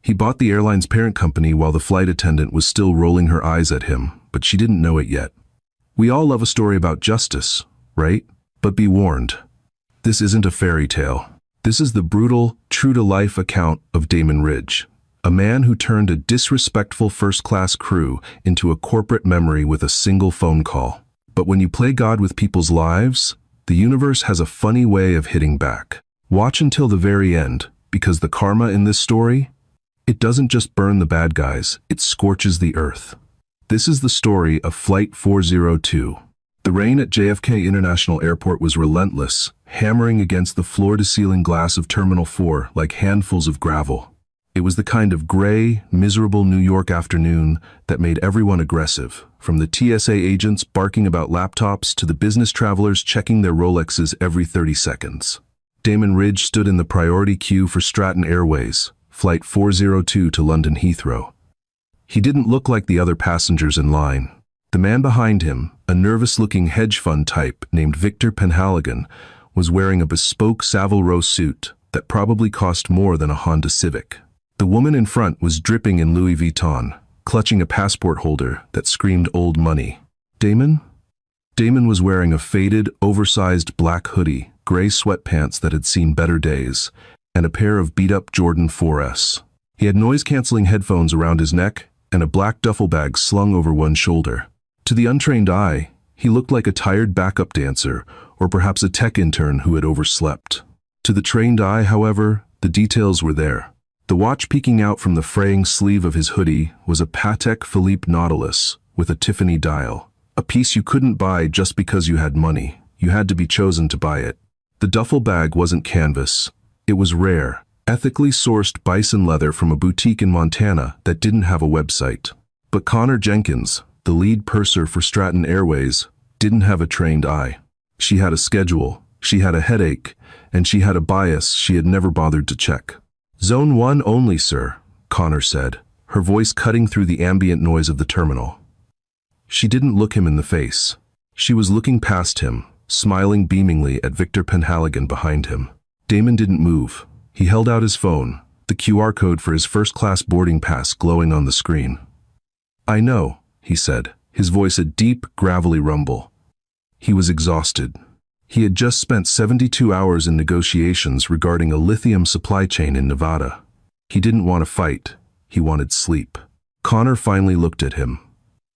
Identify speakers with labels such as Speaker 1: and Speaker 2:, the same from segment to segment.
Speaker 1: He bought the airline's parent company while the flight attendant was still rolling her eyes at him, but she didn't know it yet. We all love a story about justice, right? But be warned. This isn't a fairy tale. This is the brutal, true-to-life account of Damon Ridge, a man who turned a disrespectful first-class crew into a corporate memory with a single phone call. But when you play God with people's lives, the universe has a funny way of hitting back. Watch until the very end, because the karma in this story, it doesn't just burn the bad guys, it scorches the earth. This is the story of Flight 402. The rain at JFK International Airport was relentless, hammering against the floor-to-ceiling glass of Terminal 4 like handfuls of gravel. It was the kind of gray, miserable New York afternoon that made everyone aggressive, from the TSA agents barking about laptops to the business travelers checking their Rolexes every 30 seconds. Damon Ridge stood in the priority queue for Stratton Airways, Flight 402 to London Heathrow. He didn't look like the other passengers in line. The man behind him, a nervous-looking hedge fund type named Victor Penhaligon, was wearing a bespoke Savile Row suit that probably cost more than a Honda Civic. The woman in front was dripping in Louis Vuitton, clutching a passport holder that screamed old money. Damon? Damon was wearing a faded, oversized black hoodie, gray sweatpants that had seen better days, and a pair of beat-up Jordan 4S. He had noise-canceling headphones around his neck and a black duffel bag slung over one shoulder. To the untrained eye, he looked like a tired backup dancer or perhaps a tech intern who had overslept. To the trained eye, however, the details were there. The watch peeking out from the fraying sleeve of his hoodie was a Patek Philippe Nautilus with a Tiffany dial, a piece you couldn't buy just because you had money. You had to be chosen to buy it. The duffel bag wasn't canvas. It was rare, ethically sourced bison leather from a boutique in Montana that didn't have a website. But Connor Jenkins, the lead purser for Stratton Airways, didn't have a trained eye. She had a schedule, she had a headache, and she had a bias she had never bothered to check. "Zone 1 only, sir," Connor said, her voice cutting through the ambient noise of the terminal. She didn't look him in the face. She was looking past him, smiling beamingly at Victor Penhaligon behind him. Damon didn't move. He held out his phone, the QR code for his first-class boarding pass glowing on the screen. "I know," he said, his voice a deep, gravelly rumble. He was exhausted. He had just spent 72 hours in negotiations regarding a lithium supply chain in Nevada. He didn't want to fight. He wanted sleep. Connor finally looked at him.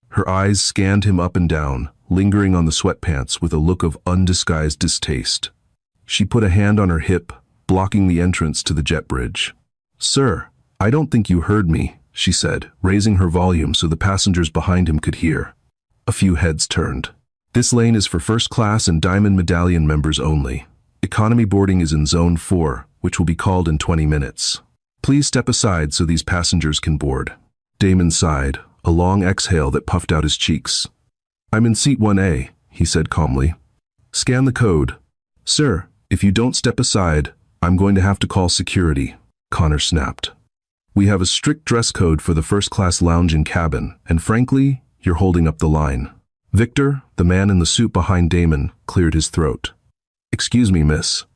Speaker 1: Her eyes scanned him up and down, lingering on the sweatpants with a look of undisguised distaste. She put a hand on her hip, blocking the entrance to the jet bridge. "Sir, I don't think you heard me," she said, raising her volume so the passengers behind him could hear. A few heads turned. "This lane is for first class and Diamond Medallion members only. Economy boarding is in Zone 4, which will be called in 20 minutes. Please step aside so these passengers can board." Damon sighed, a long exhale that puffed out his cheeks. "I'm in seat 1A, he said calmly. "Scan the code." "Sir, if you don't step aside, I'm going to have to call security," Connor snapped. "We have a strict dress code for the first-class lounge and cabin, and frankly, you're holding up the line." Victor, the man in the suit behind Damon, cleared his throat. "Excuse me, miss.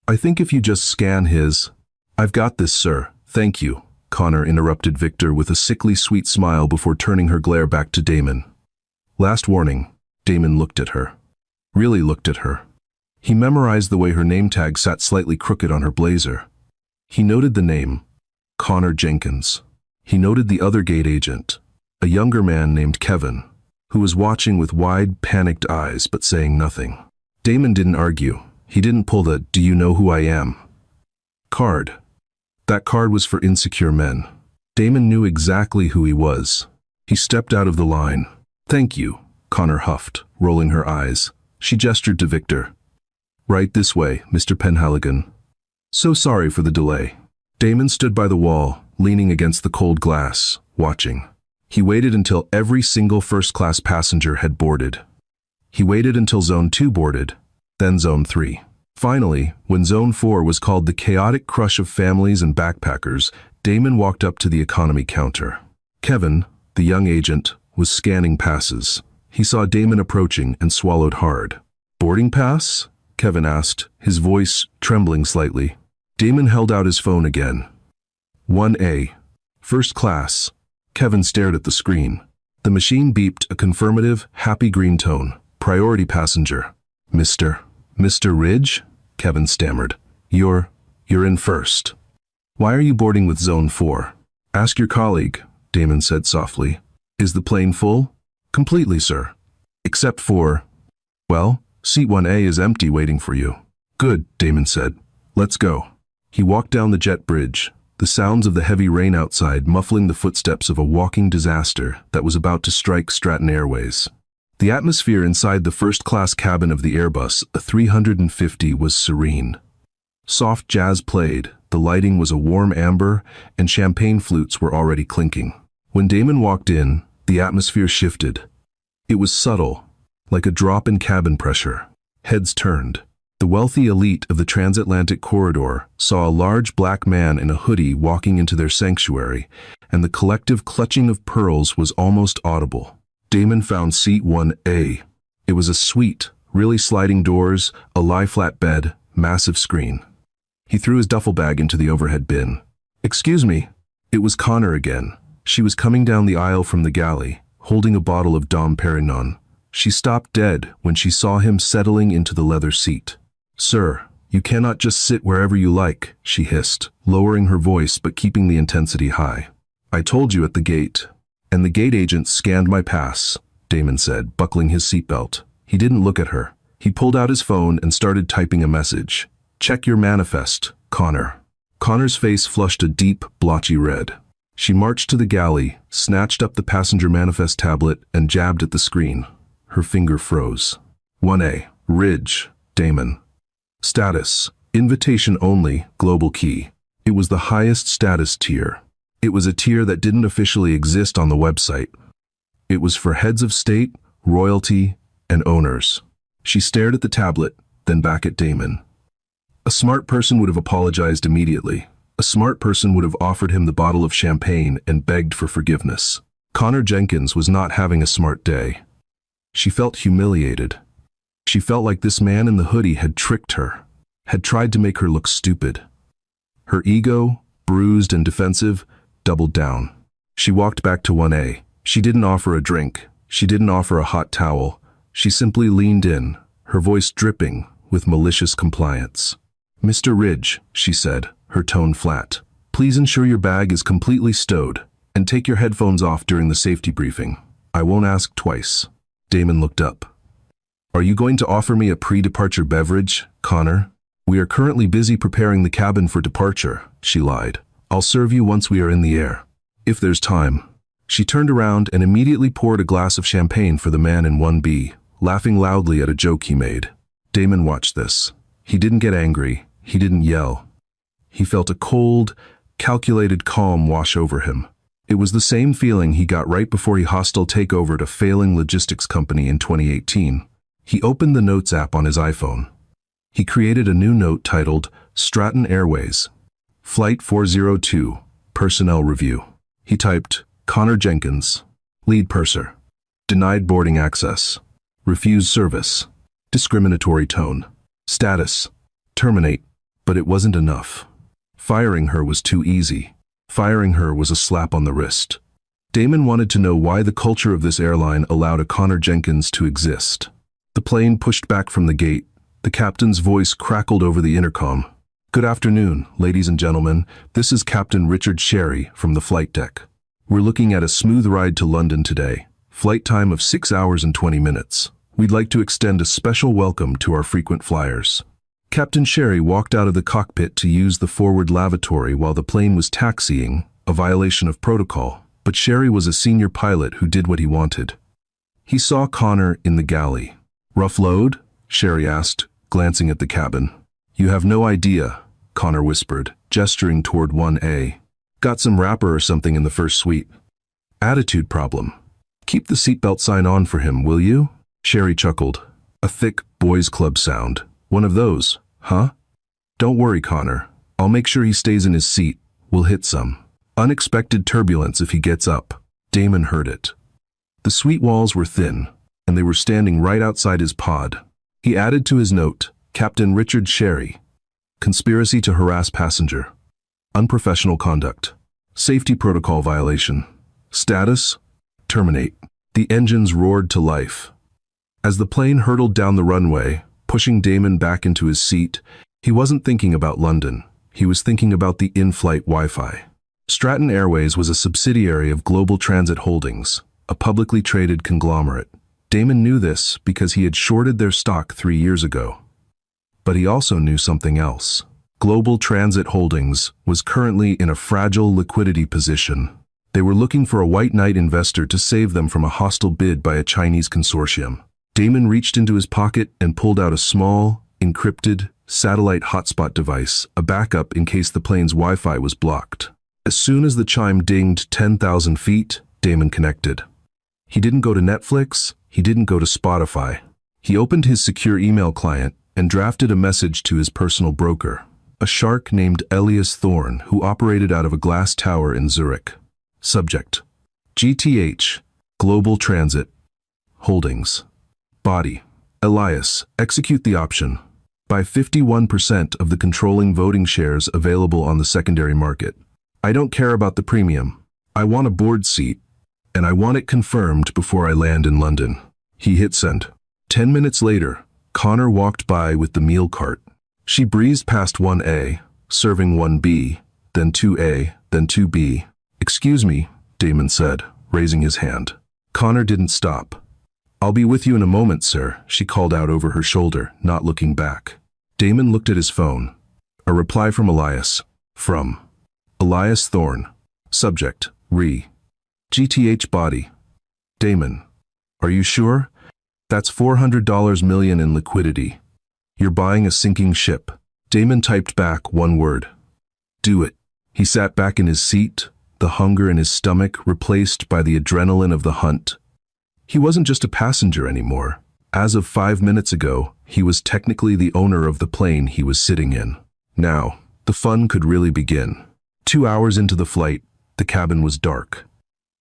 Speaker 1: I think if you just scan his—" "I've got this, sir. Thank you," Connor interrupted Victor with a sickly sweet smile before turning her glare back to Damon. "Last warning." Damon looked at her. Really looked at her. He memorized the way her name tag sat slightly crooked on her blazer. He noted the name, Connor Jenkins. He noted the other gate agent, a younger man named Kevin, who was watching with wide, panicked eyes but saying nothing. Damon didn't argue. He didn't pull the "do you know who I am" card. That card was for insecure men. Damon knew exactly who he was. He stepped out of the line. "Thank you," Connor huffed, rolling her eyes. She gestured to Victor. "Right this way, Mr. Penhaligon. So sorry for the delay." Damon stood by the wall, leaning against the cold glass, watching. He waited until every single first-class passenger had boarded. He waited until Zone 2 boarded, then Zone 3. Finally, when Zone 4 was called the chaotic crush of families and backpackers, Damon walked up to the economy counter. Kevin, the young agent, was scanning passes. He saw Damon approaching and swallowed hard. "Boarding pass?" Kevin asked, his voice trembling slightly. Damon held out his phone again. 1A. First class. Kevin stared at the screen. The machine beeped a confirmative, happy green tone. Priority passenger. Mr. Ridge? Kevin stammered. You're in first. Why are you boarding with Zone 4? Ask your colleague, Damon said softly. Is the plane full? Completely, sir. Except for... Well, seat 1A is empty waiting for you. Good, Damon said. Let's go. He walked down the jet bridge, the sounds of the heavy rain outside muffling the footsteps of a walking disaster that was about to strike Stratton Airways. The atmosphere inside the first-class cabin of the Airbus, a 350, was serene. Soft jazz played, the lighting was a warm amber, and champagne flutes were already clinking. When Damon walked in, the atmosphere shifted. It was subtle, like a drop in cabin pressure. Heads turned. The wealthy elite of the transatlantic corridor saw a large black man in a hoodie walking into their sanctuary, and the collective clutching of pearls was almost audible. Damon found seat 1A. It was a suite, really sliding doors, a lie-flat bed, massive screen. He threw his duffel bag into the overhead bin. Excuse me. It was Connor again. She was coming down the aisle from the galley, holding a bottle of Dom Perignon. She stopped dead when she saw him settling into the leather seat. Sir, you cannot just sit wherever you like, she hissed, lowering her voice but keeping the intensity high. I told you at the gate. And the gate agent scanned my pass, Damon said, buckling his seatbelt. He didn't look at her. He pulled out his phone and started typing a message. Check your manifest, Connor. Connor's face flushed a deep, blotchy red. She marched to the galley, snatched up the passenger manifest tablet, and jabbed at the screen. Her finger froze. 1A, Ridge, Damon. Status, invitation only, global key. It was the highest status tier. It was a tier that didn't officially exist on the website. It was for heads of state, royalty, and owners. She stared at the tablet, then back at Damon. A smart person would have apologized immediately. A smart person would have offered him the bottle of champagne and begged for forgiveness. Connor Jenkins was not having a smart day. She felt humiliated. She felt like this man in the hoodie had tricked her, had tried to make her look stupid. Her ego, bruised and defensive, doubled down. She walked back to 1A. She didn't offer a drink. She didn't offer a hot towel. She simply leaned in, her voice dripping with malicious compliance. Mr. Ridge, she said, her tone flat. Please ensure your bag is completely stowed, and take your headphones off during the safety briefing. I won't ask twice. Damon looked up. Are you going to offer me a pre-departure beverage, Connor? We are currently busy preparing the cabin for departure, she lied. I'll serve you once we are in the air. If there's time. She turned around and immediately poured a glass of champagne for the man in 1B, laughing loudly at a joke he made. Damon watched this. He didn't get angry. He didn't yell. He felt a cold, calculated calm wash over him. It was the same feeling he got right before he hostile takeover a failing logistics company in 2018. He opened the Notes app on his iPhone. He created a new note titled, Stratton Airways, Flight 402, Personnel Review. He typed, Connor Jenkins, Lead Purser, Denied Boarding Access, Refused Service, Discriminatory Tone, Status, Terminate. But it wasn't enough. Firing her was too easy. Firing her was a slap on the wrist. Damon wanted to know why the culture of this airline allowed a Connor Jenkins to exist. The plane pushed back from the gate. The captain's voice crackled over the intercom. Good afternoon, ladies and gentlemen. This is Captain Richard Sherry from the flight deck. We're looking at a smooth ride to London today. Flight time of 6 hours and 20 minutes. We'd like to extend a special welcome to our frequent flyers. Captain Sherry walked out of the cockpit to use the forward lavatory while the plane was taxiing, a violation of protocol, but Sherry was a senior pilot who did what he wanted. He saw Connor in the galley. Rough load? Sherry asked, glancing at the cabin. You have no idea, Connor whispered, gesturing toward 1A. Got some wrapper or something in the first suite. Attitude problem. Keep the seatbelt sign on for him, will you? Sherry chuckled. A thick boys' club sound. One of those, huh? Don't worry, Connor. I'll make sure he stays in his seat. We'll hit some unexpected turbulence if he gets up. Damon heard it. The suite walls were thin, and they were standing right outside his pod. He added to his note, Captain Richard Sherry. Conspiracy to harass passenger. Unprofessional conduct. Safety protocol violation. Status: terminate. The engines roared to life. As the plane hurtled down the runway, pushing Damon back into his seat, he wasn't thinking about London. He was thinking about the in-flight Wi-Fi. Stratton Airways was a subsidiary of Global Transit Holdings, a publicly traded conglomerate. Damon knew this because he had shorted their stock 3 years ago. But he also knew something else. Global Transit Holdings was currently in a fragile liquidity position. They were looking for a white knight investor to save them from a hostile bid by a Chinese consortium. Damon reached into his pocket and pulled out a small, encrypted, satellite hotspot device, a backup in case the plane's Wi-Fi was blocked. As soon as the chime dinged 10,000 feet, Damon connected. He didn't go to Netflix, he didn't go to Spotify. He opened his secure email client and drafted a message to his personal broker, a shark named Elias Thorne who operated out of a glass tower in Zurich. Subject: GTH, Global Transit Holdings. Body: Elias, execute the option. Buy 51% of the controlling voting shares available on the secondary market. I don't care about the premium. I want a board seat, and I want it confirmed before I land in London. He hit send. 10 minutes later, Connor walked by with the meal cart. She breezed past 1A, serving 1B, then 2A, then 2B. Excuse me, Damon said, raising his hand. Connor didn't stop. I'll be with you in a moment, sir, she called out over her shoulder, not looking back. Damon looked at his phone. A reply from Elias. From Elias Thorne. Subject: GTH body. Damon: are you sure? That's $400 million in liquidity. You're buying a sinking ship. Damon typed back one word. Do it. He sat back in his seat, the hunger in his stomach replaced by the adrenaline of the hunt. He wasn't just a passenger anymore. As of 5 minutes ago, he was technically the owner of the plane he was sitting in. Now, the fun could really begin. 2 hours into the flight, the cabin was dark.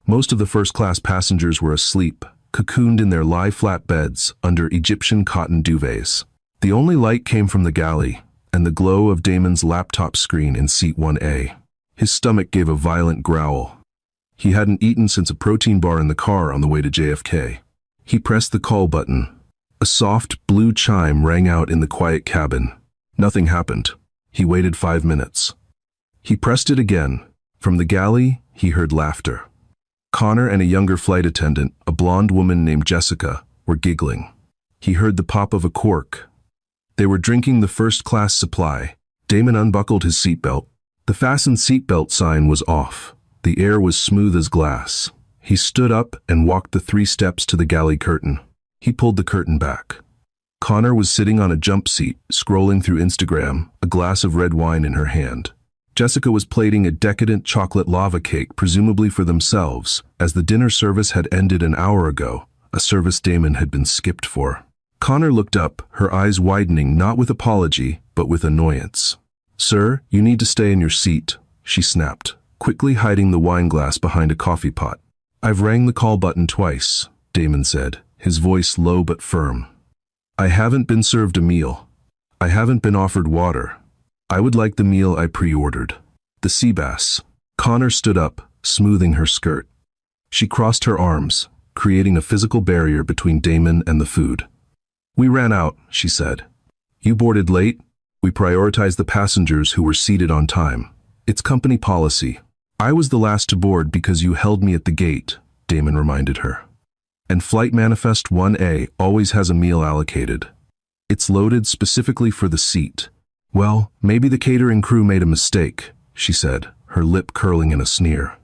Speaker 1: Most of the first-class passengers were asleep, cocooned in their lie-flat beds under Egyptian cotton duvets. The only light came from the galley and the glow of Damon's laptop screen in seat 1A. His stomach gave a violent growl. He hadn't eaten since a protein bar in the car on the way to JFK. He pressed the call button. A soft, blue chime rang out in the quiet cabin. Nothing happened. He waited 5 minutes. He pressed it again. From the galley, he heard laughter. Connor and a younger flight attendant, a blonde woman named Jessica, were giggling. He heard the pop of a cork. They were drinking the first-class supply. Damon unbuckled his seatbelt. The fastened seatbelt sign was off. The air was smooth as glass. He stood up and walked the 3 steps to the galley curtain. He pulled the curtain back. Connor was sitting on a jump seat, scrolling through Instagram, a glass of red wine in her hand. Jessica was plating a decadent chocolate lava cake, presumably for themselves, as the dinner service had ended an hour ago, a service Damon had been skipped for. Connor looked up, her eyes widening not with apology, but with annoyance. "Sir, you need to stay in your seat," she snapped, quickly hiding the wine glass behind a coffee pot. "I've rang the call button twice," Damon said, his voice low but firm. "I haven't been served a meal. I haven't been offered water. I would like the meal I pre-ordered. The sea bass." Connor stood up, smoothing her skirt. She crossed her arms, creating a physical barrier between Damon and the food. "We ran out," she said. "You boarded late? We prioritized the passengers who were seated on time. It's company policy. I was the last to board because you held me at the gate," Damon reminded her. "And Flight Manifest 1A always has a meal allocated. It's loaded specifically for the seat." "Well, maybe the catering crew made a mistake," she said, her lip curling in a sneer.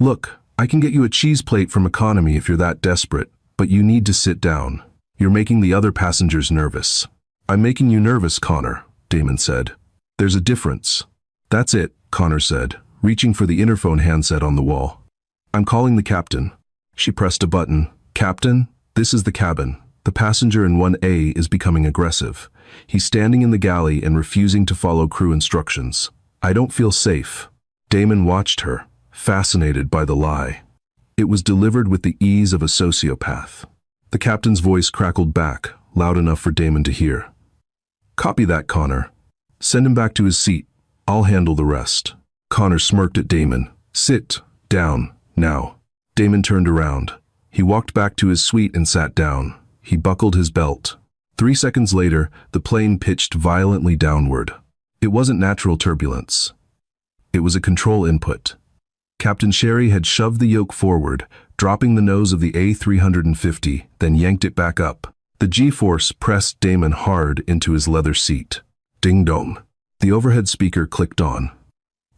Speaker 1: "Look, I can get you a cheese plate from economy if you're that desperate, but you need to sit down. You're making the other passengers nervous." "I'm making you nervous, Connor," Damon said. "There's a difference." "That's it," Connor said, reaching for the interphone handset on the wall. "I'm calling the captain." She pressed a button. "Captain, this is the cabin. The passenger in 1A is becoming aggressive. He's standing in the galley and refusing to follow crew instructions. I don't feel safe." Damon watched her, fascinated by the lie. It was delivered with the ease of a sociopath. The captain's voice crackled back, loud enough for Damon to hear. "Copy that, Connor. Send him back to his seat. I'll handle the rest." Connor smirked at Damon, Sit down, now. Damon turned around. He walked back to his suite and sat down. He buckled his belt. 3 seconds later, the plane pitched violently downward. It wasn't natural turbulence. It was a control input. Captain Sherry had shoved the yoke forward, dropping the nose of the A350, then yanked it back up. The G-force pressed Damon hard into his leather seat. Ding dong. The overhead speaker clicked on.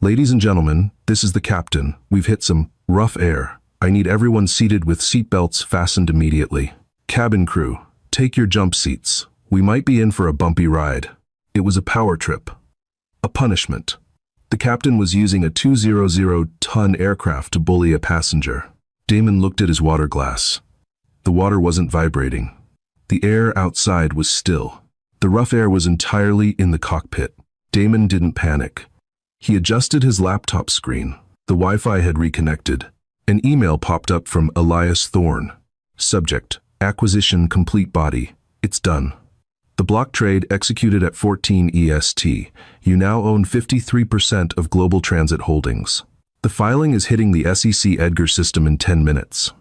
Speaker 1: Ladies and gentlemen, this is the captain. We've hit some rough air. I need everyone seated with seatbelts fastened immediately. Cabin crew, take your jump seats. We might be in for a bumpy ride. It was a power trip. A punishment. The captain was using a 200-ton aircraft to bully a passenger. Damon looked at his water glass. The water wasn't vibrating. The air outside was still. The rough air was entirely in the cockpit. Damon didn't panic. He adjusted his laptop screen. The Wi-Fi had reconnected. An email popped up from Elias Thorne. Subject: Acquisition complete body. It's done. The block trade executed at 14 EST. You now own 53% of Global Transit Holdings. The filing is hitting the SEC Edgar system in 10 minutes.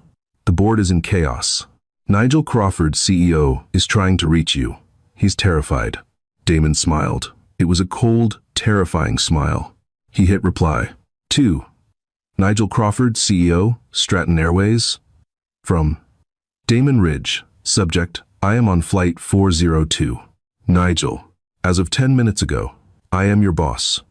Speaker 1: The board is in chaos. Nigel Crawford, CEO, is trying to reach you. He's terrified. Damon smiled. It was a cold, terrifying smile. He hit reply. 2. Nigel Crawford, CEO, Stratton Airways. From Damon Ridge. Subject: I am on flight 402. Nigel. As of 10 minutes ago, I am your boss.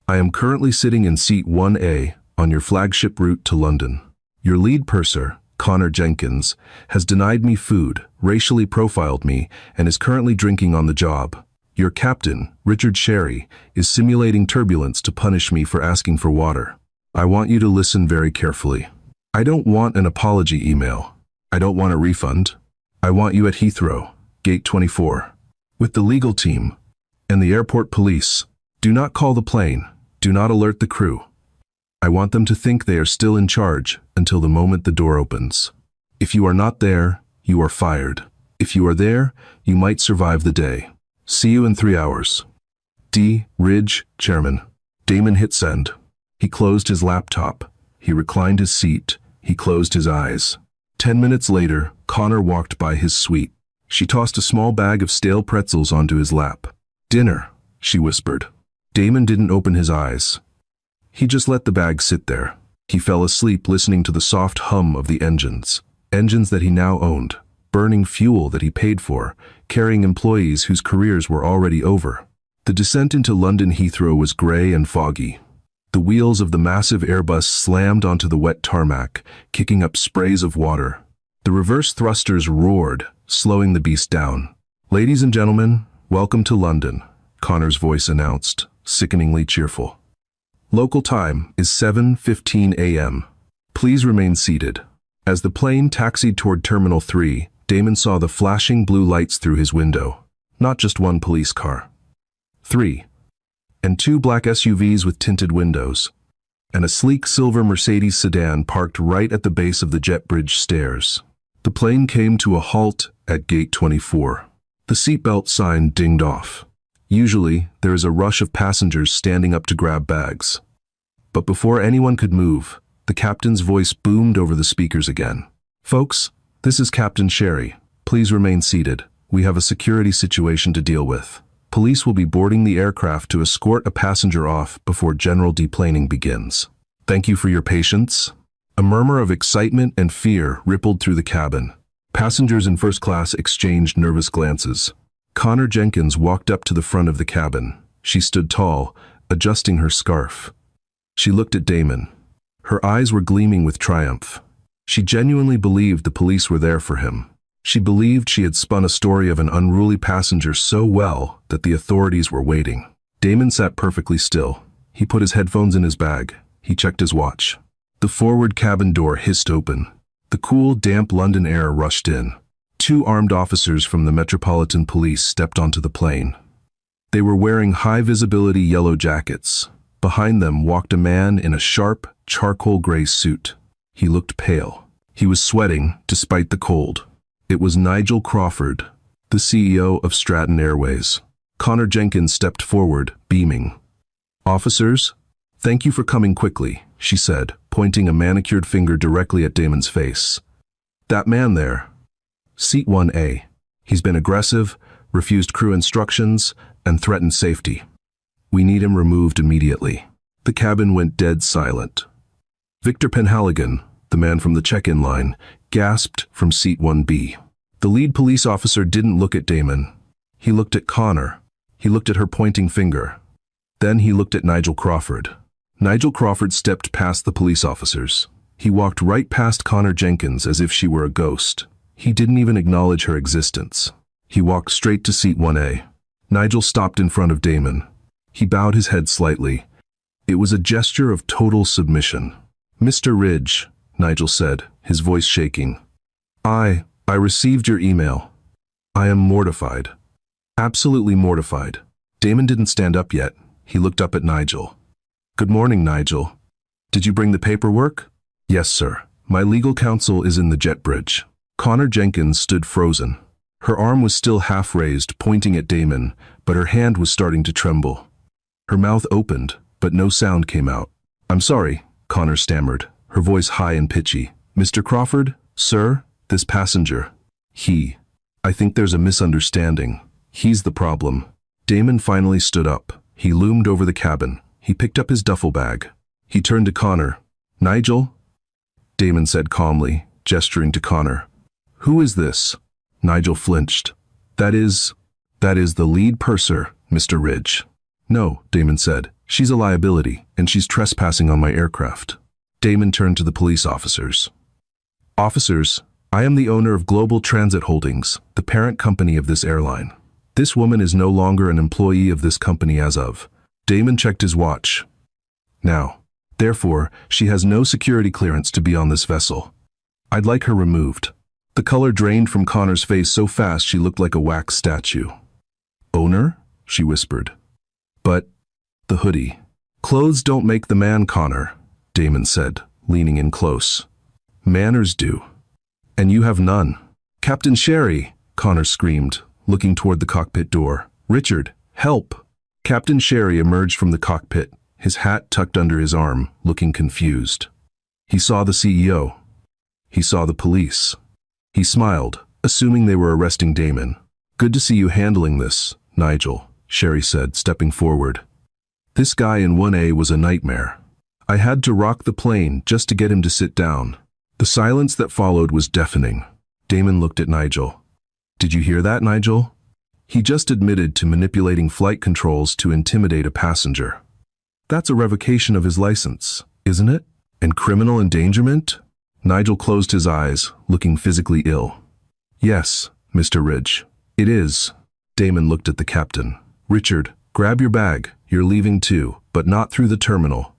Speaker 1: I am currently sitting in seat 1A on your flagship route to London. Your lead purser, Connor Jenkins, has denied me food, racially profiled me, and is currently drinking on the job. Your captain, Richard Sherry, is simulating turbulence to punish me for asking for water. I want you to listen very carefully. I don't want an apology email. I don't want a refund. I want you at Heathrow, Gate 24, with the legal team and the airport police. Do not call the plane. Do not alert the crew. I want them to think they are still in charge until the moment the door opens. If you are not there, you are fired. If you are there, you might survive the day. See you in 3 hours. D. Ridge, Chairman. Damon hit send. He closed his laptop. He reclined his seat. He closed his eyes. 10 minutes later, Connor walked by his suite. She tossed a small bag of stale pretzels onto his lap. Dinner, she whispered. Damon didn't open his eyes. He just let the bag sit there. He fell asleep listening to the soft hum of the engines. Engines that he now owned, burning fuel that he paid for, carrying employees whose careers were already over. The descent into London Heathrow was gray and foggy. The wheels of the massive Airbus slammed onto the wet tarmac, kicking up sprays of water. The reverse thrusters roared, slowing the beast down. Ladies and gentlemen, welcome to London, Connor's voice announced, sickeningly cheerful. Local time is 7:15 a.m. Please remain seated. As the plane taxied toward Terminal 3, Damon saw the flashing blue lights through his window. Not just one police car. 3. And 2 black SUVs with tinted windows, and a sleek silver Mercedes sedan parked right at the base of the jet bridge stairs. The plane came to a halt at Gate 24. The seatbelt sign dinged off. Usually, there is a rush of passengers standing up to grab bags. But before anyone could move, the captain's voice boomed over the speakers again. Folks, this is Captain Sherry. Please remain seated. We have a security situation to deal with. Police will be boarding the aircraft to escort a passenger off before general deplaning begins. Thank you for your patience. A murmur of excitement and fear rippled through the cabin. Passengers in first class exchanged nervous glances. Connor Jenkins walked up to the front of the cabin. She stood tall, adjusting her scarf. She looked at Damon. Her eyes were gleaming with triumph. She genuinely believed the police were there for him. She believed she had spun a story of an unruly passenger so well that the authorities were waiting. Damon sat perfectly still. He put his headphones in his bag. He checked his watch. The forward cabin door hissed open. The cool, damp London air rushed in. 2 armed officers from the Metropolitan Police stepped onto the plane. They were wearing high-visibility yellow jackets. Behind them walked a man in a sharp, charcoal gray suit. He looked pale. He was sweating despite the cold. It was Nigel Crawford, the CEO of Stratton Airways. Connor Jenkins stepped forward, beaming. Officers, Thank you for coming quickly, she said, pointing a manicured finger directly at Damon's face. That man there. Seat 1A. He's been aggressive, refused crew instructions, and threatened safety. We need him removed immediately. The cabin went dead silent. Victor Penhaligon, the man from the check-in line, gasped from seat 1B. The lead police officer didn't look at Damon. He looked at Connor. He looked at her pointing finger. Then he looked at Nigel Crawford. Nigel Crawford stepped past the police officers. He walked right past Connor Jenkins as if she were a ghost. He didn't even acknowledge her existence. He walked straight to seat 1A. Nigel stopped in front of Damon. He bowed his head slightly. It was a gesture of total submission. Mr. Ridge, Nigel said, his voice shaking. I received your email. I am mortified. Absolutely mortified. Damon didn't stand up yet. He looked up at Nigel. Good morning, Nigel. Did you bring the paperwork? Yes, sir. My legal counsel is in the jet bridge. Connor Jenkins stood frozen. Her arm was still half raised, pointing at Damon, but her hand was starting to tremble. Her mouth opened, but no sound came out. I'm sorry, Connor stammered, her voice high and pitchy. Mr. Crawford, sir, this passenger. I think there's a misunderstanding. He's the problem. Damon finally stood up. He loomed over the cabin. He picked up his duffel bag. He turned to Connor. Nigel? Damon said calmly, gesturing to Connor. Who is this? Nigel flinched. That is the lead purser, Mr. Ridge. No, Damon said. She's a liability, and she's trespassing on my aircraft. Damon turned to the police officers. Officers, I am the owner of Global Transit Holdings, the parent company of this airline. This woman is no longer an employee of this company as of. Damon checked his watch. Now, therefore, she has no security clearance to be on this vessel. I'd like her removed. The color drained from Connor's face so fast she looked like a wax statue. Owner? She whispered. But the hoodie. Clothes don't make the man, Connor, Damon said, leaning in close. Manners do. And you have none. Captain Sherry, Connor screamed, looking toward the cockpit door. Richard, help! Captain Sherry emerged from the cockpit, his hat tucked under his arm, looking confused. He saw the CEO. He saw the police. He smiled, assuming they were arresting Damon. Good to see you handling this, Nigel, Sherry said, stepping forward. This guy in 1A was a nightmare. I had to rock the plane just to get him to sit down. The silence that followed was deafening. Damon looked at Nigel. Did you hear that, Nigel? He just admitted to manipulating flight controls to intimidate a passenger. That's a revocation of his license, isn't it? And criminal endangerment? Nigel closed his eyes, looking physically ill. Yes, Mr. Ridge. It is. Damon looked at the captain. Richard, grab your bag. You're leaving too, but not through the terminal.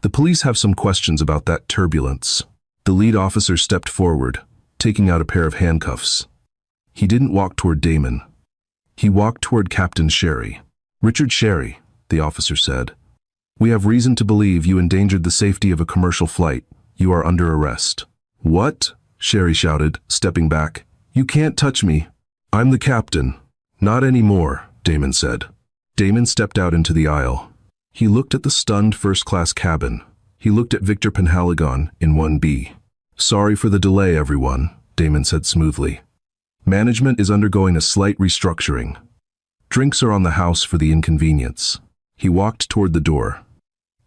Speaker 1: The police have some questions about that turbulence. The lead officer stepped forward, taking out a pair of handcuffs. He didn't walk toward Damon. He walked toward Captain Sherry. Richard Sherry, the officer said. We have reason to believe you endangered the safety of a commercial flight. You are under arrest. What? Sherry shouted, stepping back. You can't touch me. I'm the captain. Not anymore, Damon said. Damon stepped out into the aisle. He looked at the stunned first-class cabin. He looked at Victor Penhaligon in 1B. Sorry for the delay, everyone, Damon said smoothly. Management is undergoing a slight restructuring. Drinks are on the house for the inconvenience. He walked toward the door.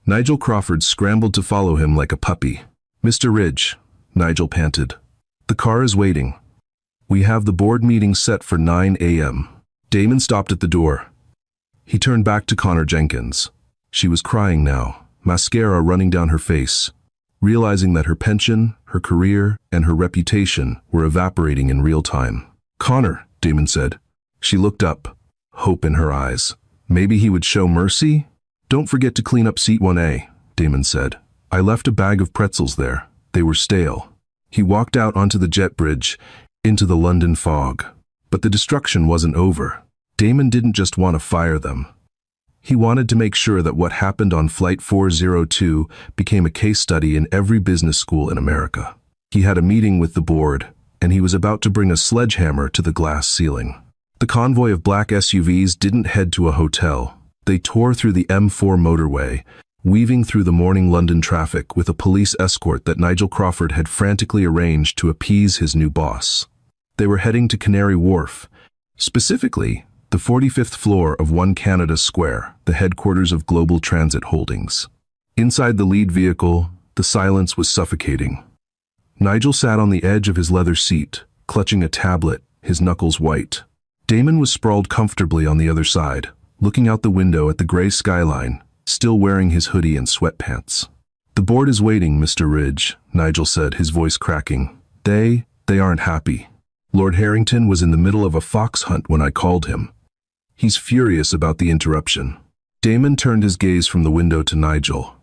Speaker 1: Nigel Crawford scrambled to follow him like a puppy. Mr. Ridge, Nigel panted. The car is waiting. We have the board meeting set for 9 a.m. Damon stopped at the door. He turned back to Connor Jenkins. She was crying now, mascara running down her face, realizing that her pension, her career, and her reputation were evaporating in real time. Connor, Damon said. She looked up, hope in her eyes. Maybe he would show mercy? Don't forget to clean up seat 1A, Damon said. I left a bag of pretzels there. They were stale. He walked out onto the jet bridge, into the London fog. But the destruction wasn't over. Damon didn't just want to fire them. He wanted to make sure that what happened on Flight 402 became a case study in every business school in America. He had a meeting with the board, and he was about to bring a sledgehammer to the glass ceiling. The convoy of black SUVs didn't head to a hotel. They tore through the M4 motorway, weaving through the morning London traffic with a police escort that Nigel Crawford had frantically arranged to appease his new boss. They were heading to Canary Wharf, specifically the 45th floor of One Canada Square, the headquarters of Global Transit Holdings. Inside the lead vehicle, the silence was suffocating. Nigel sat on the edge of his leather seat, clutching a tablet, his knuckles white. Damon was sprawled comfortably on the other side, looking out the window at the gray skyline, still wearing his hoodie and sweatpants. "The board is waiting, Mr. Ridge," Nigel said, his voice cracking. They aren't happy. Lord Harrington was in the middle of a fox hunt when I called him. He's furious about the interruption." Damon turned his gaze from the window to Nigel.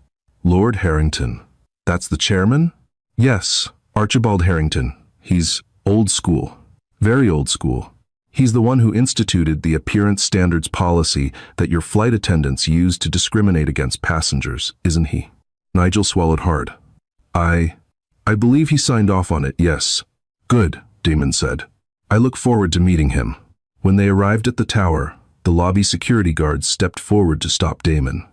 Speaker 1: "Lord Harrington? That's the chairman?" "Yes, Archibald Harrington. He's old school. Very old school. He's the one who instituted the appearance standards policy that your flight attendants use to discriminate against passengers, isn't he?" Nigel swallowed hard. I believe he signed off on it, yes." "Good," Damon said. "I look forward to meeting him." When they arrived at the tower, the lobby security guards stepped forward to stop Damon.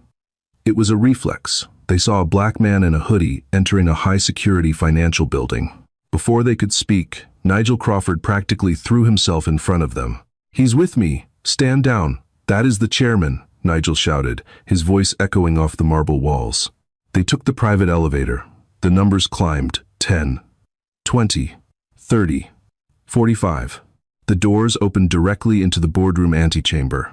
Speaker 1: It was a reflex. They saw a black man in a hoodie entering a high-security financial building. Before they could speak, Nigel Crawford practically threw himself in front of them. "He's with me. Stand down. That is the chairman," Nigel shouted, his voice echoing off the marble walls. They took the private elevator. The numbers climbed. 10, 20, 30, 45. The doors opened directly into the boardroom antechamber.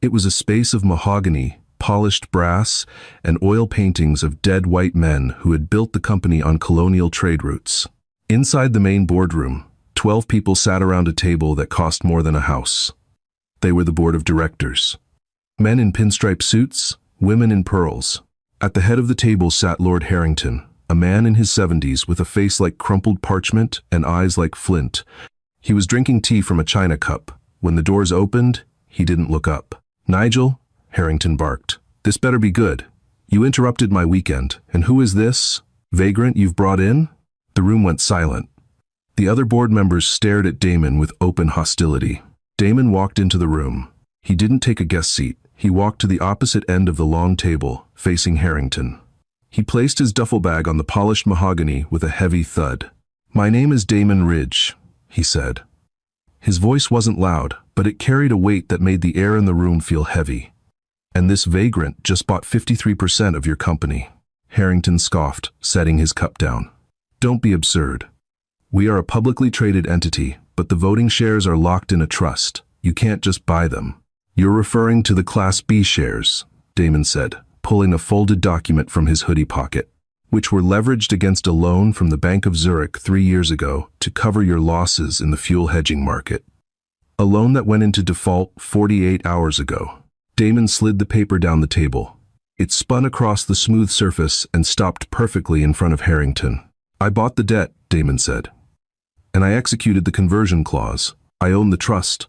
Speaker 1: It was a space of mahogany, polished brass, and oil paintings of dead white men who had built the company on colonial trade routes. Inside the main boardroom, 12 people sat around a table that cost more than a house. They were the board of directors. Men in pinstripe suits, women in pearls. At the head of the table sat Lord Harrington, a man in his 70s with a face like crumpled parchment and eyes like flint. He was drinking tea from a china cup. When the doors opened, he didn't look up. "Nigel," Harrington barked, "this better be good. You interrupted my weekend, and who is this vagrant you've brought in?" The room went silent. The other board members stared at Damon with open hostility. Damon walked into the room. He didn't take a guest seat. He walked to the opposite end of the long table, facing Harrington. He placed his duffel bag on the polished mahogany with a heavy thud. "My name is Damon Ridge," he said. His voice wasn't loud, but it carried a weight that made the air in the room feel heavy. "And this vagrant just bought 53% of your company." Harrington scoffed, setting his cup down. "Don't be absurd. We are a publicly traded entity, but the voting shares are locked in a trust. You can't just buy them." "You're referring to the Class B shares," Damon said, pulling a folded document from his hoodie pocket, "which were leveraged against a loan from the Bank of Zurich 3 years ago to cover your losses in the fuel hedging market. A loan that went into default 48 hours ago." Damon slid the paper down the table. It spun across the smooth surface and stopped perfectly in front of Harrington. "I bought the debt," Damon said. "And I executed the conversion clause. I own the trust.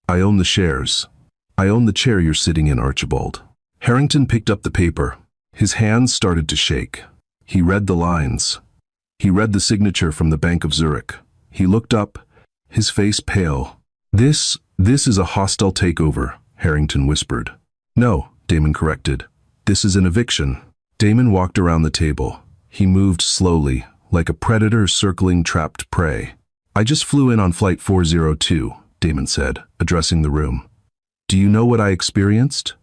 Speaker 1: I own the shares. I own the chair you're sitting in, Archibald." Harrington picked up the paper. His hands started to shake. He read the lines. He read the signature from the Bank of Zurich. He looked up, his face pale. This is a hostile takeover," Harrington whispered. "No," Damon corrected. "This is an eviction." Damon walked around the table. He moved slowly, like a predator circling trapped prey. "I just flew in on Flight 402, Damon said, addressing the room. "Do you know what I experienced?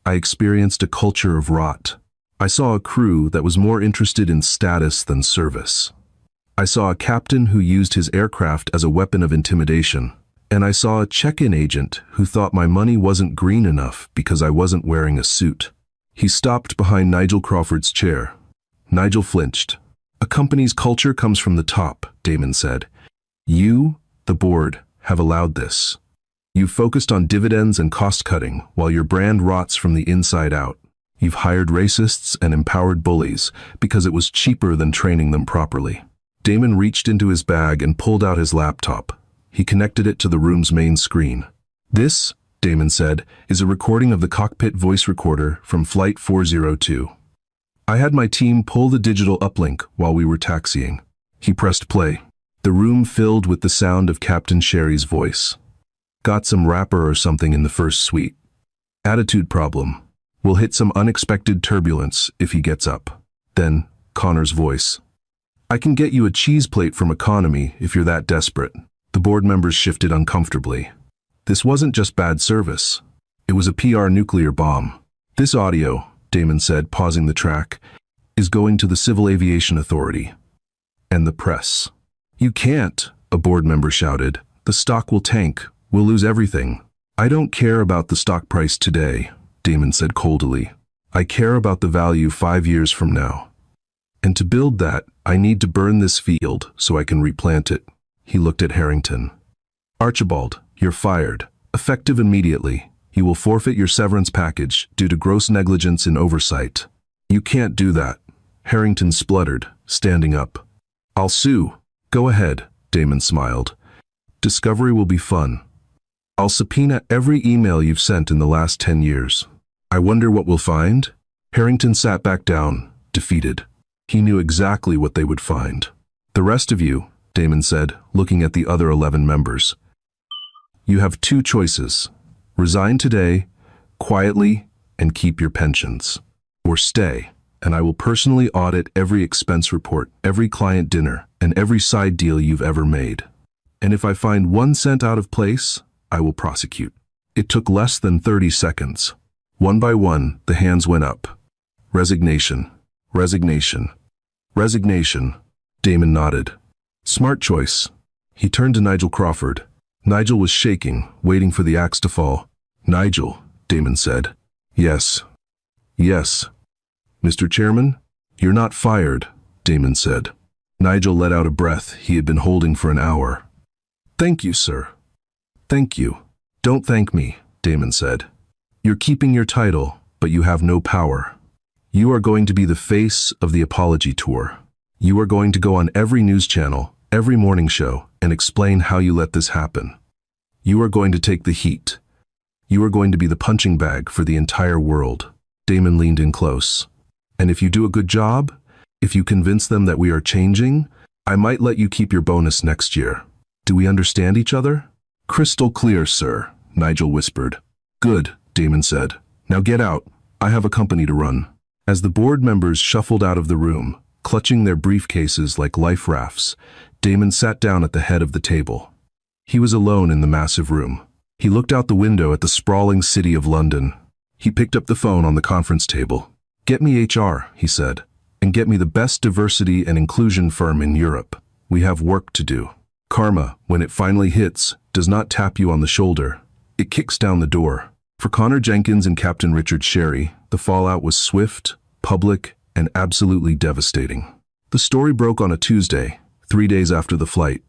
Speaker 1: I experienced a culture of rot. I saw a crew that was more interested in status than service. I saw a captain who used his aircraft as a weapon of intimidation. And I saw a check-in agent who thought my money wasn't green enough because I wasn't wearing a suit." He stopped behind Nigel Crawford's chair. Nigel flinched. "A company's culture comes from the top," Damon said. "You, the board, have allowed this. You've focused on dividends and cost-cutting while your brand rots from the inside out. You've hired racists and empowered bullies because it was cheaper than training them properly." Damon reached into his bag and pulled out his laptop. He connected it to the room's main screen. "This," Damon said, "is a recording of the cockpit voice recorder from Flight 402. I had my team pull the digital uplink while we were taxiing." He pressed play. The room filled with the sound of Captain Sherry's voice. "Got some rapper or something in the first suite. Attitude problem. We'll hit some unexpected turbulence if he gets up. Then, Connor's voice. I can get you a cheese plate from Economy if you're that desperate. The board members shifted uncomfortably. This wasn't just bad service. It was a PR nuclear bomb. This audio, Damon said, pausing the track, is going to the Civil Aviation Authority. And the press. You can't, a board member shouted. The stock will tank. We'll lose everything. I don't care about the stock price today, Damon said coldly. I care about the value 5 years from now. And to build that, I need to burn this field so I can replant it. He looked at Harrington. Archibald, you're fired. Effective immediately. You will forfeit your severance package due to gross negligence in oversight. You can't do that. Harrington spluttered, standing up. I'll sue. Go ahead, Damon smiled. Discovery will be fun. I'll subpoena every email you've sent in the last 10 years. I wonder what we'll find? Harrington sat back down, defeated. He knew exactly what they would find. The rest of you, Damon said, looking at the other 11 members. You have 2 choices. Resign today, quietly, and keep your pensions. Or stay, and I will personally audit every expense report, every client dinner, and every side deal you've ever made. And if I find 1 cent out of place, I will prosecute. It took less than 30 seconds. One by one, the hands went up. Resignation. Resignation. Resignation. Damon nodded. Smart choice. He turned to Nigel Crawford. Nigel was shaking, waiting for the axe to fall. Nigel, Damon said. Yes. Yes. Mr. Chairman, you're not fired, Damon said. Nigel let out a breath he had been holding for an hour. Thank you, sir. Thank you. Don't thank me, Damon said. You're keeping your title, but you have no power. You are going to be the face of the apology tour. You are going to go on every news channel, every morning show, and explain how you let this happen. You are going to take the heat. You are going to be the punching bag for the entire world. Damon leaned in close. And if you do a good job, if you convince them that we are changing, I might let you keep your bonus next year. Do we understand each other? Crystal clear, sir, Nigel whispered. Good, Damon said. Now get out. I have a company to run. As the board members shuffled out of the room, clutching their briefcases like life rafts, Damon sat down at the head of the table. He was alone in the massive room. He looked out the window at the sprawling city of London. He picked up the phone on the conference table. Get me HR, he said, and get me the best diversity and inclusion firm in Europe. We have work to do. Karma, when it finally hits, does not tap you on the shoulder. It kicks down the door. For Connor Jenkins and Captain Richard Sherry, the fallout was swift, public, and absolutely devastating. The story broke on a Tuesday, 3 days after the flight.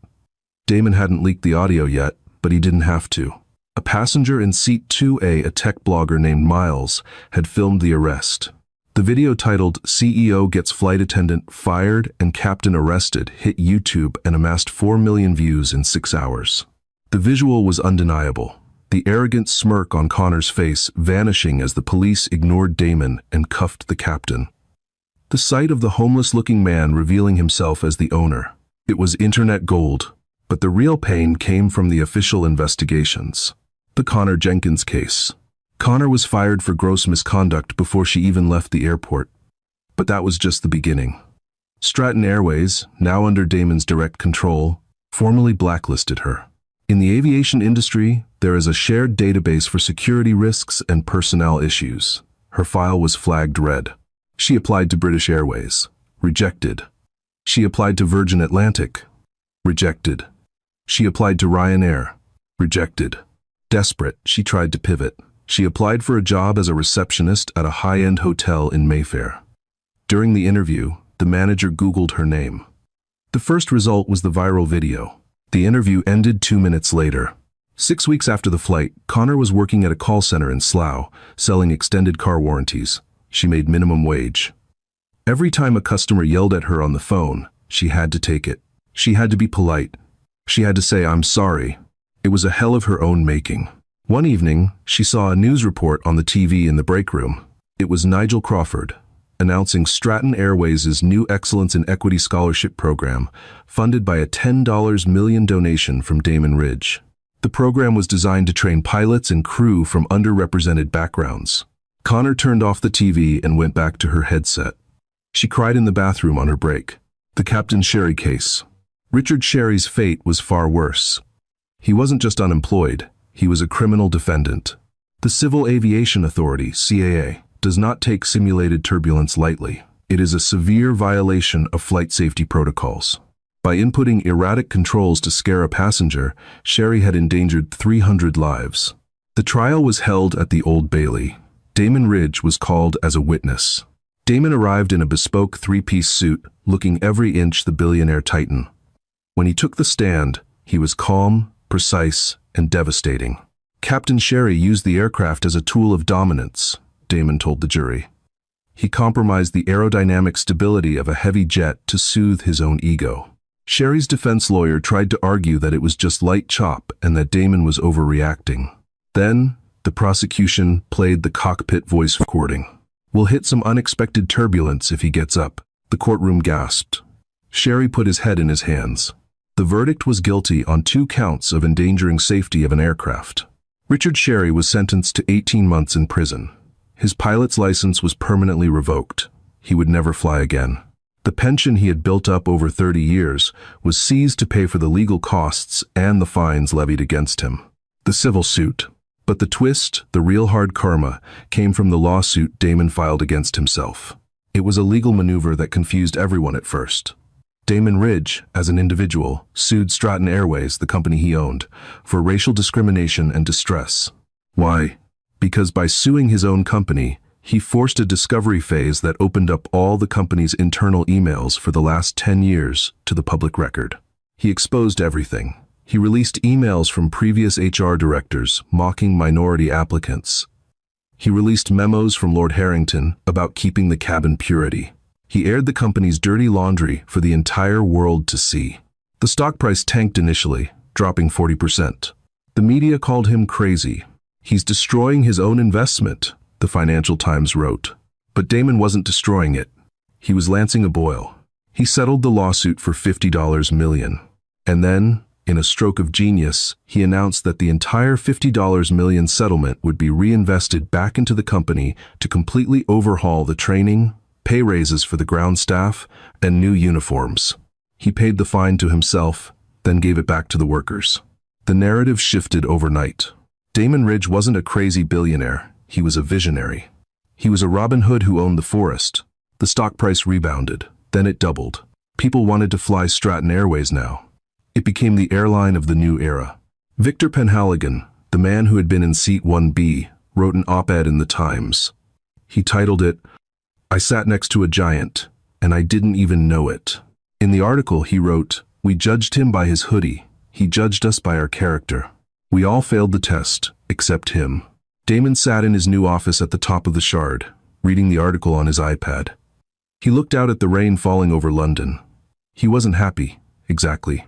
Speaker 1: Damon hadn't leaked the audio yet, but he didn't have to. A passenger in seat 2A, a tech blogger named Miles, had filmed the arrest. The video titled CEO Gets Flight Attendant Fired and Captain Arrested hit YouTube and amassed 4 million views in 6 hours. The visual was undeniable, the arrogant smirk on Connor's face vanishing as the police ignored Damon and cuffed the captain. The sight of the homeless-looking man revealing himself as the owner. It was internet gold, but the real pain came from the official investigations. The Connor Jenkins case. Connor was fired for gross misconduct before she even left the airport. But that was just the beginning. Stratton Airways, now under Damon's direct control, formally blacklisted her. In the aviation industry, there is a shared database for security risks and personnel issues. Her file was flagged red. She applied to British Airways. Rejected. She applied to Virgin Atlantic. Rejected. She applied to Ryanair. Rejected. Desperate, she tried to pivot. She applied for a job as a receptionist at a high-end hotel in Mayfair. During the interview, the manager Googled her name. The first result was the viral video. The interview ended 2 minutes later. 6 weeks after the flight, Connor was working at a call center in Slough, selling extended car warranties. She made minimum wage. Every time a customer yelled at her on the phone, she had to take it. She had to be polite. She had to say, "I'm sorry." It was a hell of her own making. One evening, she saw a news report on the TV in the break room. It was Nigel Crawford, announcing Stratton Airways' new Excellence in Equity Scholarship program, funded by a $10 million donation from Damon Ridge. The program was designed to train pilots and crew from underrepresented backgrounds. Connor turned off the TV and went back to her headset. She cried in the bathroom on her break. The Captain Sherry case. Richard Sherry's fate was far worse. He wasn't just unemployed, he was a criminal defendant. The Civil Aviation Authority, CAA, does not take simulated turbulence lightly. It is a severe violation of flight safety protocols. By inputting erratic controls to scare a passenger, Sherry had endangered 300 lives. The trial was held at the Old Bailey. Damon Ridge was called as a witness. Damon arrived in a bespoke three-piece suit, looking every inch the billionaire titan. When he took the stand, he was calm, precise, and devastating. Captain Sherry used the aircraft as a tool of dominance, Damon told the jury. He compromised the aerodynamic stability of a heavy jet to soothe his own ego. Sherry's defense lawyer tried to argue that it was just light chop and that Damon was overreacting. Then, the prosecution played the cockpit voice recording. "We'll hit some unexpected turbulence if he gets up," the courtroom gasped. Sherry put his head in his hands. The verdict was guilty on 2 counts of endangering safety of an aircraft. Richard Sherry was sentenced to 18 months in prison. His pilot's license was permanently revoked. He would never fly again. The pension he had built up over 30 years was seized to pay for the legal costs and the fines levied against him. The civil suit. But the twist, the real hard karma, came from the lawsuit Damon filed against himself. It was a legal maneuver that confused everyone at first. Damon Ridge, as an individual, sued Stratton Airways, the company he owned, for racial discrimination and distress. Why? Because by suing his own company, he forced a discovery phase that opened up all the company's internal emails for the last 10 years to the public record. He exposed everything. He released emails from previous HR directors mocking minority applicants. He released memos from Lord Harrington about keeping the cabin purity. He aired the company's dirty laundry for the entire world to see. The stock price tanked initially, dropping 40%. The media called him crazy. "He's destroying his own investment," the Financial Times wrote. But Damon wasn't destroying it. He was lancing a boil. He settled the lawsuit for $50 million. And then, in a stroke of genius, he announced that the entire $50 million settlement would be reinvested back into the company to completely overhaul the training, pay raises for the ground staff, and new uniforms. He paid the fine to himself, then gave it back to the workers. The narrative shifted overnight. Damon Ridge wasn't a crazy billionaire, he was a visionary. He was a Robin Hood who owned the forest. The stock price rebounded, then it doubled. People wanted to fly Stratton Airways now. It became the airline of the new era. Victor Penhaligon, the man who had been in seat 1B, wrote an op-ed in the Times. He titled it, "I sat next to a giant, and I didn't even know it." In the article he wrote, "We judged him by his hoodie. He judged us by our character. We all failed the test, except him." Damon sat in his new office at the top of the Shard, reading the article on his iPad. He looked out at the rain falling over London. He wasn't happy, exactly.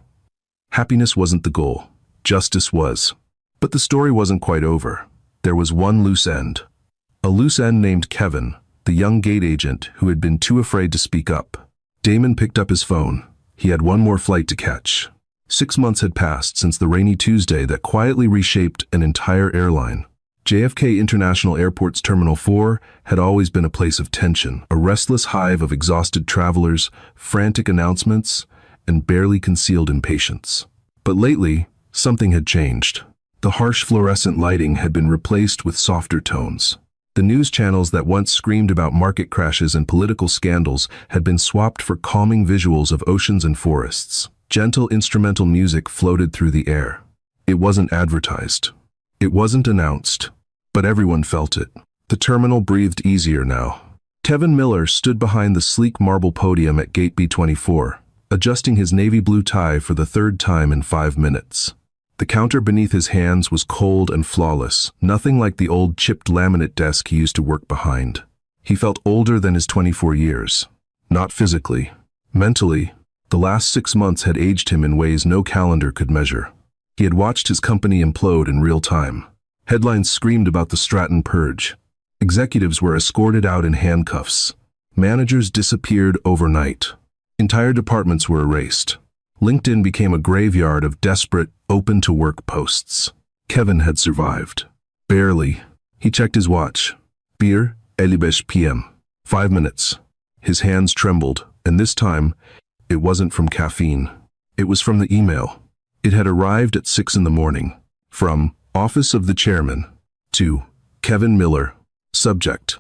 Speaker 1: Happiness wasn't the goal. Justice was. But the story wasn't quite over. There was one loose end. A loose end named Kevin, the young gate agent who had been too afraid to speak up. Damon picked up his phone. He had one more flight to catch. 6 months had passed since the rainy Tuesday that quietly reshaped an entire airline. JFK International Airport's Terminal 4 had always been a place of tension, a restless hive of exhausted travelers, frantic announcements, and barely concealed impatience. But lately, something had changed. The harsh fluorescent lighting had been replaced with softer tones. The news channels that once screamed about market crashes and political scandals had been swapped for calming visuals of oceans and forests. Gentle instrumental music floated through the air. It wasn't advertised. It wasn't announced. But everyone felt it. The terminal breathed easier now. Kevin Miller stood behind the sleek marble podium at Gate B24, adjusting his navy blue tie for the 3rd time in 5 minutes. The counter beneath his hands was cold and flawless, nothing like the old chipped laminate desk he used to work behind. He felt older than his 24 years. Not physically. Mentally, the last 6 months had aged him in ways no calendar could measure. He had watched his company implode in real time. Headlines screamed about the Stratton purge. Executives were escorted out in handcuffs. Managers disappeared overnight. Entire departments were erased. LinkedIn became a graveyard of desperate, open-to-work posts. Kevin had survived. Barely. He checked his watch. 1:55 p.m. 5 minutes. His hands trembled, and this time, it wasn't from caffeine. It was from the email. It had arrived at 6 in the morning. From Office of the Chairman to Kevin Miller. Subject: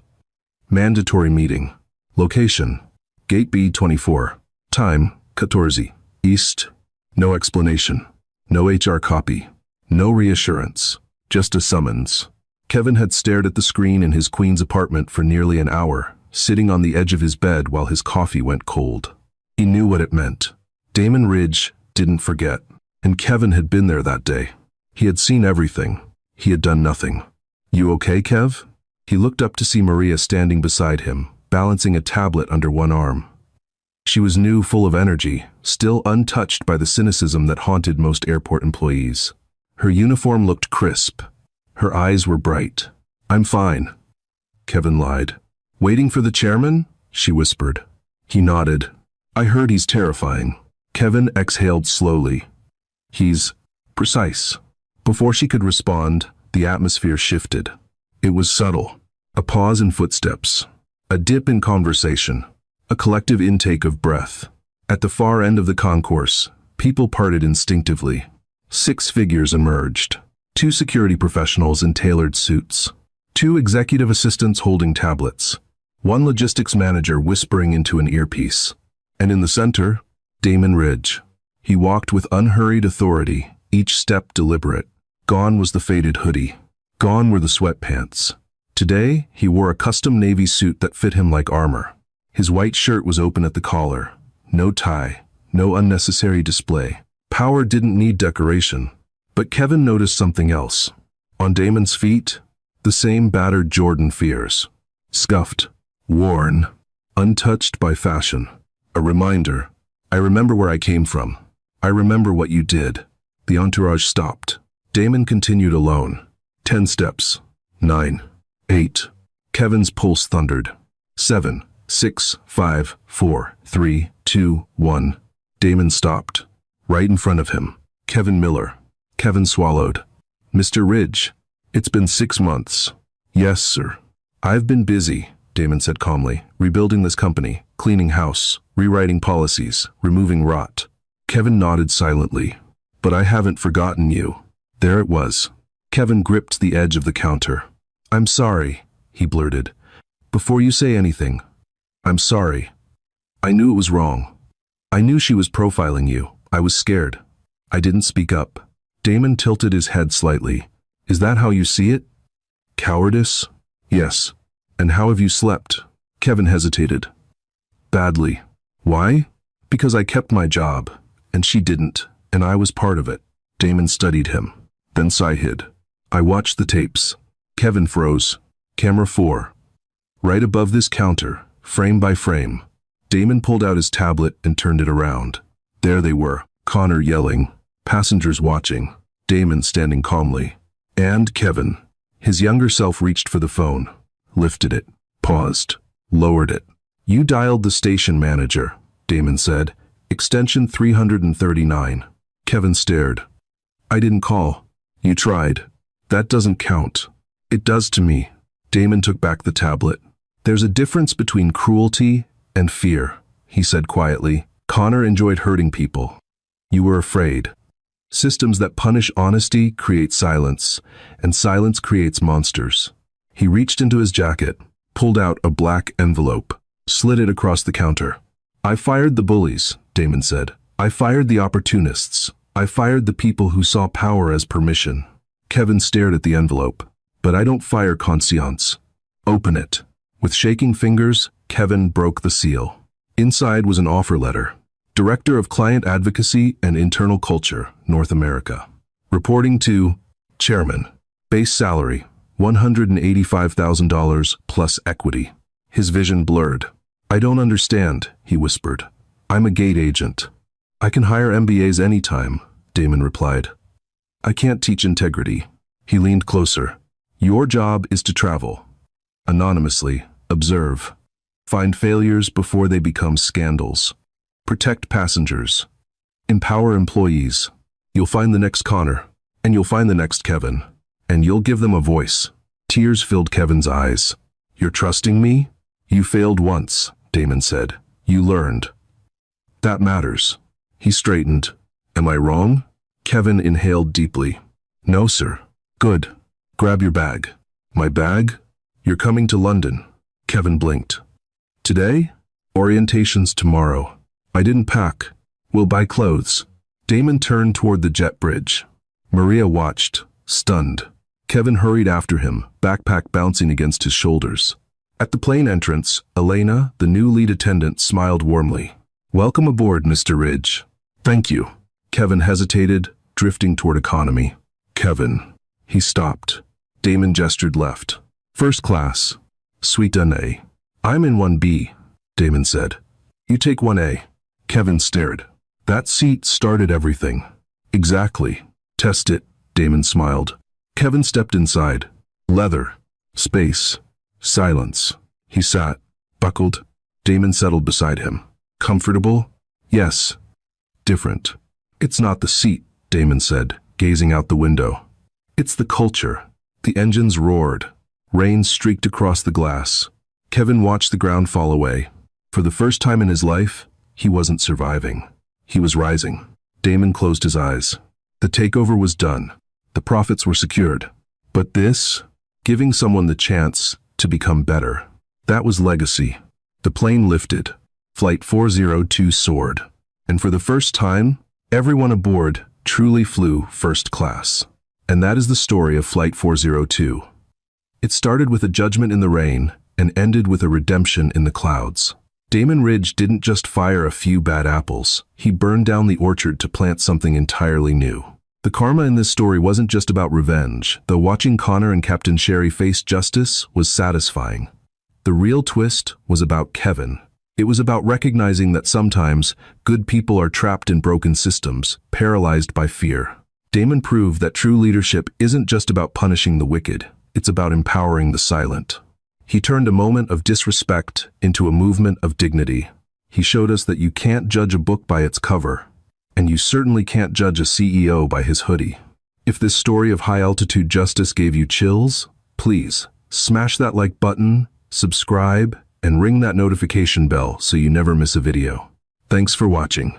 Speaker 1: Mandatory meeting. Location: Gate B24. Time: 14 East. No explanation. No HR copy. No reassurance. Just a summons. Kevin had stared at the screen in his Queens apartment for nearly an hour, sitting on the edge of his bed while his coffee went cold. He knew what it meant. Damon Ridge didn't forget, and Kevin had been there that day. He had seen everything. He had done nothing. "You okay, Kev?" He looked up to see Maria standing beside him, balancing a tablet under one arm. She was new, full of energy, still untouched by the cynicism that haunted most airport employees. Her uniform looked crisp. Her eyes were bright. "I'm fine," Kevin lied. "Waiting for the chairman?" she whispered. He nodded. "I heard he's terrifying." Kevin exhaled slowly. "He's precise." Before she could respond, the atmosphere shifted. It was subtle. A pause in footsteps. A dip in conversation. A collective intake of breath. At the far end of the concourse, people parted instinctively. 6 figures emerged. 2 security professionals in tailored suits. 2 executive assistants holding tablets. 1 logistics manager whispering into an earpiece. And in the center, Damon Ridge. He walked with unhurried authority, each step deliberate. Gone was the faded hoodie. Gone were the sweatpants. Today, he wore a custom navy suit that fit him like armor. His white shirt was open at the collar. No tie, no unnecessary display. Power didn't need decoration. But Kevin noticed something else. On Damon's feet, the same battered Jordan fears. Scuffed, worn, untouched by fashion. A reminder. "I remember where I came from. I remember what you did." The entourage stopped. Damon continued alone. 10 steps. 9. 8. Kevin's pulse thundered. 7. 6. 5. 4. 3. 2. 1. Damon stopped. Right in front of him. Kevin Miller. Kevin swallowed. "Mr. Ridge, it's been 6 months." "Yes, sir." "I've been busy," Damon said calmly, "rebuilding this company, cleaning house, rewriting policies, removing rot." Kevin nodded silently. "But I haven't forgotten you." There it was. Kevin gripped the edge of the counter. "I'm sorry," he blurted. "Before you say anything, I'm sorry. I knew it was wrong. I knew she was profiling you. I was scared. I didn't speak up." Damon tilted his head slightly. "Is that how you see it? Cowardice?" "Yes." "And how have you slept?" Kevin hesitated. "Badly." "Why?" "Because I kept my job, and she didn't, and I was part of it." Damon studied him. Then sigh hid. "I watched the tapes." Kevin froze. Camera 4. Right above this counter, frame by frame. Damon pulled out his tablet and turned it around. There they were, Connor yelling, passengers watching, Damon standing calmly. And Kevin. His younger self reached for the phone, lifted it, paused, lowered it. "You dialed the station manager," Damon said. "Extension 339. Kevin stared. "I didn't call." "You tried. That doesn't count." "It does to me." Damon took back the tablet. "There's a difference between cruelty and fear," he said quietly. "Connor enjoyed hurting people. You were afraid. Systems that punish honesty create silence, and silence creates monsters." He reached into his jacket, pulled out a black envelope, slid it across the counter. "I fired the bullies," Damon said. "I fired the opportunists. I fired the people who saw power as permission." Kevin stared at the envelope. "But I don't fire conscience." "Open it." With shaking fingers, Kevin broke the seal. Inside was an offer letter. Director of Client Advocacy and Internal Culture, North America. Reporting to Chairman. Base salary, $185,000 plus equity. His vision blurred. "I don't understand," he whispered. "I'm a gate agent." "I can hire MBAs anytime," Damon replied. "I can't teach integrity." He leaned closer. "Your job is to travel. Anonymously, observe. Find failures before they become scandals. Protect passengers. Empower employees. You'll find the next Connor, and you'll find the next Kevin, and you'll give them a voice." Tears filled Kevin's eyes. You're trusting me? You failed once, Damon said. You learned. That matters. He straightened. Am I wrong? Kevin inhaled deeply. No, sir. Good. Grab your bag. My bag? You're coming to London. Kevin blinked. Today? Orientation's tomorrow. I didn't pack. We'll buy clothes. Damon turned toward the jet bridge. Maria watched, stunned. Kevin hurried after him, backpack bouncing against his shoulders. At the plane entrance, Elena, the new lead attendant, smiled warmly. Welcome aboard, Mr. Ridge. Thank you. Kevin hesitated, drifting toward economy. Kevin. He stopped. Damon gestured left. First class. Suite 1A. I'm in 1B, Damon said. You take 1A. Kevin stared. That seat started everything. Exactly. Test it, Damon smiled. Kevin stepped inside. Leather. Space. Silence. He sat, buckled. Damon settled beside him. Comfortable? Yes. Different. It's not the seat, Damon said, gazing out the window. It's the culture. The engines roared. Rain streaked across the glass. Kevin watched the ground fall away. For the first time in his life, he wasn't surviving. He was rising. Damon closed his eyes. The takeover was done. The profits were secured. But this, giving someone the chance to become better, that was legacy. The plane lifted. Flight 402 soared. And for the first time, everyone aboard truly flew first class. And that is the story of Flight 402. It started with a judgment in the rain and ended with a redemption in the clouds. Damon Ridge didn't just fire a few bad apples. He burned down the orchard to plant something entirely new. The karma in this story wasn't just about revenge, though watching Connor and Captain Sherry face justice was satisfying. The real twist was about Kevin. It was about recognizing that sometimes good people are trapped in broken systems, paralyzed by fear. Damon proved that true leadership isn't just about punishing the wicked, it's about empowering the silent. He turned a moment of disrespect into a movement of dignity. He showed us that you can't judge a book by its cover, and you certainly can't judge a CEO by his hoodie. If this story of high-altitude justice gave you chills, please smash that like button, subscribe, and ring that notification bell so you never miss a video. Thanks for watching.